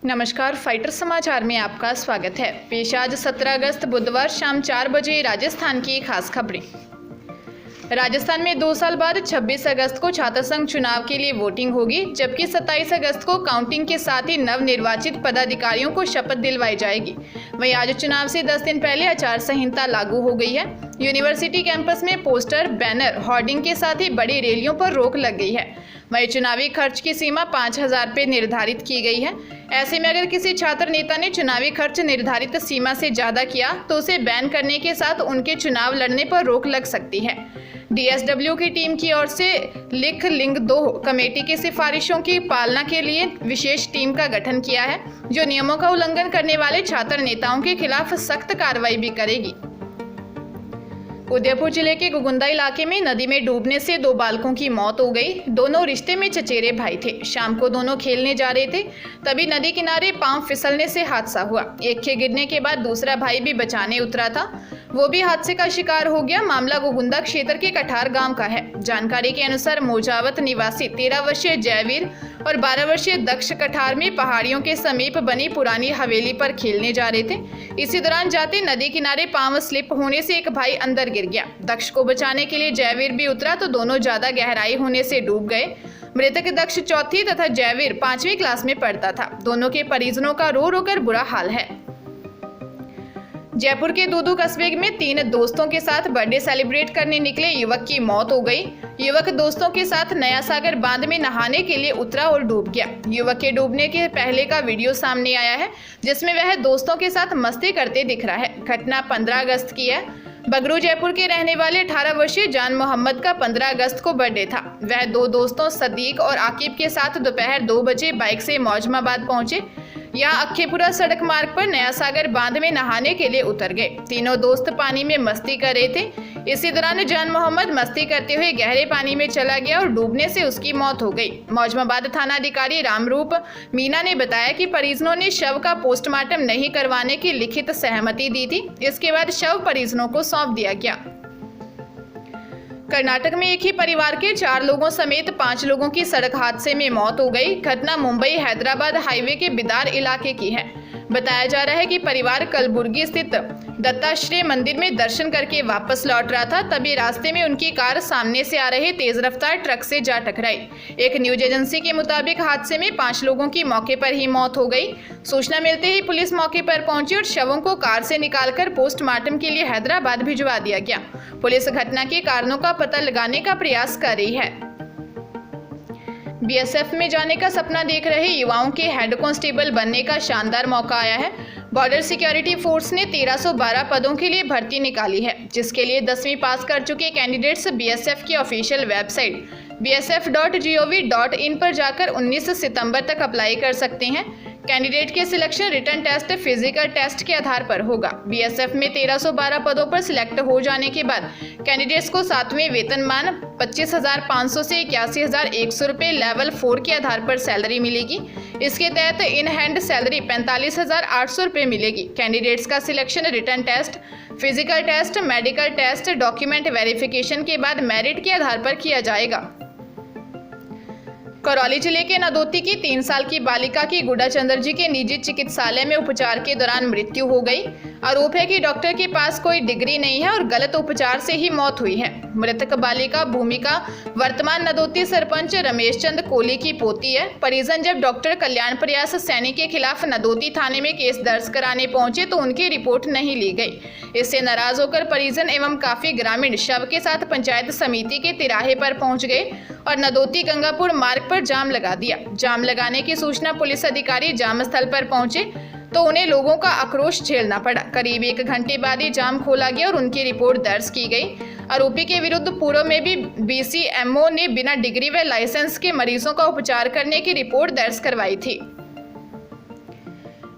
नमस्कार, फाइटर समाचार में आपका स्वागत है। पेश आज 17 अगस्त बुधवार शाम 4 बजे राजस्थान की खास खबरें। राजस्थान में 2 साल बाद 26 अगस्त को छात्र संघ चुनाव के लिए वोटिंग होगी, जबकि 27 अगस्त को काउंटिंग के साथ ही नवनिर्वाचित पदाधिकारियों को शपथ दिलवाई जाएगी। वहीं आज चुनाव से 10 दिन पहले आचार संहिता लागू हो गई है। यूनिवर्सिटी कैंपस में पोस्टर, बैनर, होर्डिंग के साथ ही बड़ी रैलियों पर रोक लग गई है। वहीं चुनावी खर्च की सीमा 5,000 रुपये निर्धारित की गई है। ऐसे में अगर किसी छात्र नेता ने चुनावी खर्च निर्धारित सीमा से ज्यादा किया तो उसे बैन करने के साथ उनके चुनाव लड़ने पर रोक लग सकती है। डीएसडब्ल्यू की टीम की ओर से लिंग 2 कमेटी की सिफारिशों की पालना के लिए विशेष टीम का गठन किया है, जो नियमों का उल्लंघन करने वाले छात्र नेताओं के खिलाफ सख्त कार्रवाई भी करेगी। उदयपुर जिले के गुगुंदा इलाके में नदी में डूबने से 2 बालकों की मौत हो गई। दोनों रिश्ते में चचेरे भाई थे। शाम को दोनों खेलने जा रहे थे, तभी नदी किनारे पांव फिसलने से हादसा हुआ। एक के गिरने के बाद दूसरा भाई भी बचाने उतरा था, वो भी हादसे का शिकार हो गया। मामला गुगुंदा क्षेत्र के कठार गांव का है। जानकारी के अनुसार मोजावत निवासी 13 वर्षीय जयवीर और 12 वर्षीय दक्ष कठार में पहाड़ियों के समीप बनी पुरानी हवेली पर खेलने जा रहे थे। इसी दौरान जाते नदी किनारे पांव स्लिप होने से एक भाई अंदर गिर गया। दक्ष को बचाने के लिए जयवीर भी उतरा तो दोनों ज्यादा गहराई होने से डूब गए। मृतक दक्ष 4वीं तथा जयवीर 5वीं क्लास में पढ़ता था। दोनों के परिजनों का रो रो कर बुरा हाल है। जयपुर के दूदू कस्बे में 3 दोस्तों के साथ बर्थडे सेलिब्रेट करने निकले युवक की मौत हो गई। युवक दोस्तों के साथ नया सागर बांध में नहाने के लिए उतरा और डूब गया। युवक के डूबने के पहले का वीडियो सामने आया है, जिसमें वह दोस्तों के साथ मस्ती करते दिख रहा है। घटना 15 अगस्त की है। बगरू जयपुर के रहने वाले 18 वर्षीय जान मोहम्मद का 15 अगस्त को बर्थडे था। वह 2 दोस्तों सदीक और आकिब के साथ दोपहर 2 बजे बाइक से मौजमाबाद पहुंचे। यहाँ अक्खेपुरा सड़क मार्ग पर नया सागर बांध में नहाने के लिए उतर गए। तीनों दोस्त पानी में मस्ती कर रहे थे। इसी दौरान जान मोहम्मद मस्ती करते हुए गहरे पानी में चला गया और डूबने से उसकी मौत हो गई। मौजमाबाद थाना अधिकारी रामरूप मीना ने बताया कि परिजनों ने शव का पोस्टमार्टम नहीं करवाने की लिखित सहमति दी थी। इसके बाद शव परिजनों को सौंप दिया गया। कर्नाटक में एक ही परिवार के 4 लोगों समेत 5 लोगों की सड़क हादसे में मौत हो गई। घटना मुंबई हैदराबाद हाईवे के बिदार इलाके की है। बताया जा रहा है कि परिवार कलबुर्गी स्थित दत्ताश्रय मंदिर में दर्शन करके वापस लौट रहा था, तभी रास्ते में उनकी कार सामने से आ रहे तेज रफ्तार ट्रक से जा टकराई। एक न्यूज एजेंसी के मुताबिक हादसे में 5 लोगों की मौके पर ही मौत हो गई। सूचना मिलते ही पुलिस मौके पर पहुंची और शवों को कार से निकालकर पोस्टमार्टम के लिए हैदराबाद भिजवा दिया गया। पुलिस घटना के कारणों का पता लगाने का प्रयास कर रही है। बीएसएफ में जाने का सपना देख रहे युवाओं के हेड कांस्टेबल बनने का शानदार मौका आया है। बॉर्डर सिक्योरिटी फोर्स ने 1312 पदों के लिए भर्ती निकाली है, जिसके लिए 10वीं पास कर चुके कैंडिडेट्स बीएसएफ की ऑफिशियल वेबसाइट bsf.gov.in पर जाकर 19 सितंबर तक अप्लाई कर सकते हैं। कैंडिडेट के selection written test, physical test के आधार पर होगा। बीएसएफ में 1312 पदों पर सिलेक्ट हो जाने के बाद कैंडिडेट्स को 7वें वेतनमान 25,500 से 81,100 रुपये लेवल 4 के आधार पर सैलरी मिलेगी। इसके तहत इन हैंड सैलरी 45,800 रुपये मिलेगी। कैंडिडेट्स का selection written test, physical test, medical test, document verification के बाद मेरिट के आधार पर किया जाएगा। करौली जिले के नदौती की 3 साल की बालिका की गुड्डाचंद्र जी के निजी चिकित्सालय में उपचार के दौरान मृत्यु हो गई। आरोप है कि डॉक्टर के पास कोई डिग्री नहीं है और गलत उपचार से ही मौत हुई है। मृतक बालिका भूमिका वर्तमान नदौती सरपंच रमेश चंद कोहली की पोती है। परिजन जब डॉक्टर कल्याण प्रयास सैनी के खिलाफ नदौती थाने में केस दर्ज कराने पहुंचे तो उनकी रिपोर्ट नहीं ली गई। इससे नाराज होकर परिजन एवं काफी ग्रामीण शव के साथ पंचायत समिति के तिराहे पर पहुंच गए और नदौती गंगापुर मार्ग पर जाम लगा दिया। जाम लगाने की सूचना पुलिस अधिकारी जाम स्थल पर पहुंचे तो उन्हें लोगों का आक्रोश झेलना पड़ा। करीब 1 घंटे बाद ही जाम खोला गया और उनकी रिपोर्ट दर्ज की गई। आरोपी के विरुद्ध पूर्व में भी बीसीएमओ ने बिना डिग्री व लाइसेंस के मरीजों का उपचार करने की रिपोर्ट दर्ज करवाई थी।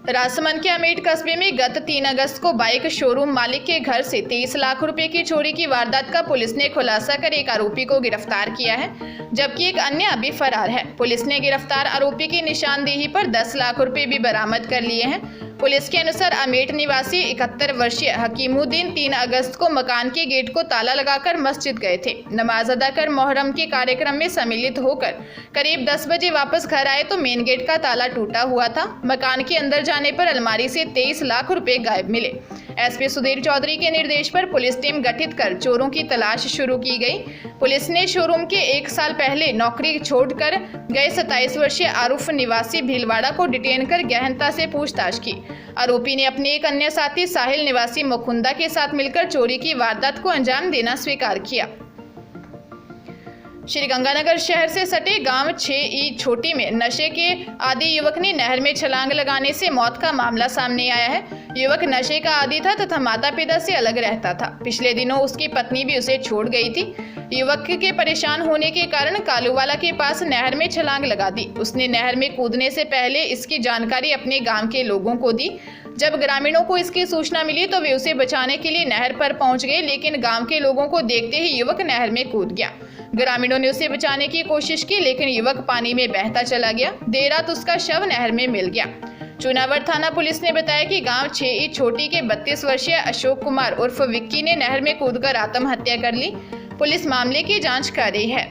राजसमंद के अमेठ कस्बे में गत 3 अगस्त को बाइक शोरूम मालिक के घर से 23 लाख रुपए की चोरी की वारदात का पुलिस ने खुलासा कर एक आरोपी को गिरफ्तार किया है, जबकि एक अन्य अभी फरार है। पुलिस ने गिरफ्तार आरोपी की निशानदेही पर 10 लाख रुपए भी बरामद कर लिए हैं। पुलिस के अनुसार अमेठ निवासी 71 वर्षीय हकीमुद्दीन 3 अगस्त को मकान के गेट को ताला लगाकर मस्जिद गए थे। नमाज अदा कर मोहर्रम के कार्यक्रम में सम्मिलित होकर करीब 10 बजे वापस घर आए तो मेन गेट का ताला टूटा हुआ था। मकान के अंदर जाने पर अलमारी से 23 लाख रुपए गायब मिले। एसपी सुधीर चौधरी के निर्देश पर पुलिस टीम गठित कर चोरों की तलाश शुरू की गई। पुलिस ने शोरूम के 1 साल पहले नौकरी छोड़कर गए 27 वर्षीय आरूफ निवासी भीलवाड़ा को डिटेन कर गहनता से पूछताछ की। आरोपी ने अपने एक अन्य साथी साहिल निवासी मुकुंदा के साथ मिलकर चोरी की वारदात को अंजाम देना स्वीकार किया। श्रीगंगानगर शहर से सटे गांव 6ई छोटी में नशे के आदी युवक ने नहर में छलांग लगाने से मौत का मामला सामने आया है। युवक नशे का आदी था तथा माता पिता से अलग रहता था। पिछले दिनों उसकी पत्नी भी उसे छोड़ गई थी। युवक के परेशान होने के कारण कालूवाला के पास नहर में छलांग लगा दी। उसने नहर में कूदने से पहले इसकी जानकारी अपने गांव के लोगों को दी। जब ग्रामीणों को इसकी सूचना मिली तो वे उसे बचाने के लिए नहर पर पहुंच गए, लेकिन गांव के लोगों को देखते ही युवक नहर में कूद गया। ग्रामीणों ने उसे बचाने की कोशिश की, लेकिन युवक पानी में बहता चला गया। देर रात उसका शव नहर में मिल गया। चुनावर थाना पुलिस ने बताया कि गांव 6ई छोटी के 32 वर्षीय अशोक कुमार उर्फ विक्की ने नहर में कूदकर आत्महत्या कर ली। पुलिस मामले की जांच कर रही है।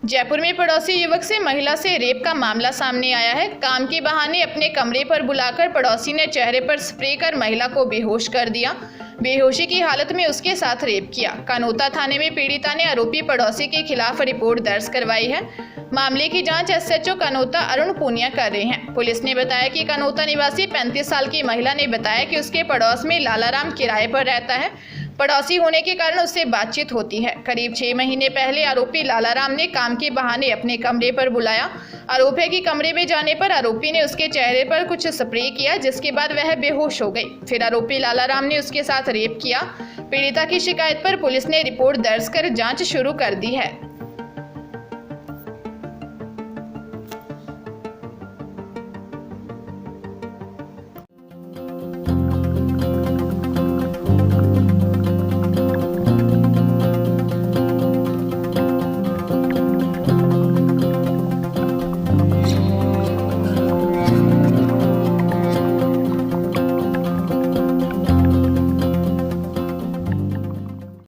जयपुर में पड़ोसी युवक से महिला से रेप का मामला सामने आया है। काम के बहाने अपने कमरे पर बुलाकर पड़ोसी ने चेहरे पर स्प्रे कर महिला को बेहोश कर दिया। बेहोशी की हालत में उसके साथ रेप किया। कानोता थाने में पीड़िता ने आरोपी पड़ोसी के खिलाफ रिपोर्ट दर्ज करवाई है। मामले की जांच एसएचओ कानोता अरुण पूनिया कर रहे हैं। पुलिस ने बताया कि कानोता निवासी 35 साल की महिला ने बताया कि उसके पड़ोस में लालाराम किराए पर रहता है। पड़ोसी होने के कारण उससे बातचीत होती है। करीब 6 महीने पहले आरोपी लालाराम ने काम के बहाने अपने कमरे पर बुलाया। आरोप है कि कमरे में जाने पर आरोपी ने उसके चेहरे पर कुछ स्प्रे किया, जिसके बाद वह बेहोश हो गई। फिर आरोपी लालाराम ने उसके साथ रेप किया। पीड़िता की शिकायत पर पुलिस ने रिपोर्ट दर्ज कर जांच शुरू कर दी है।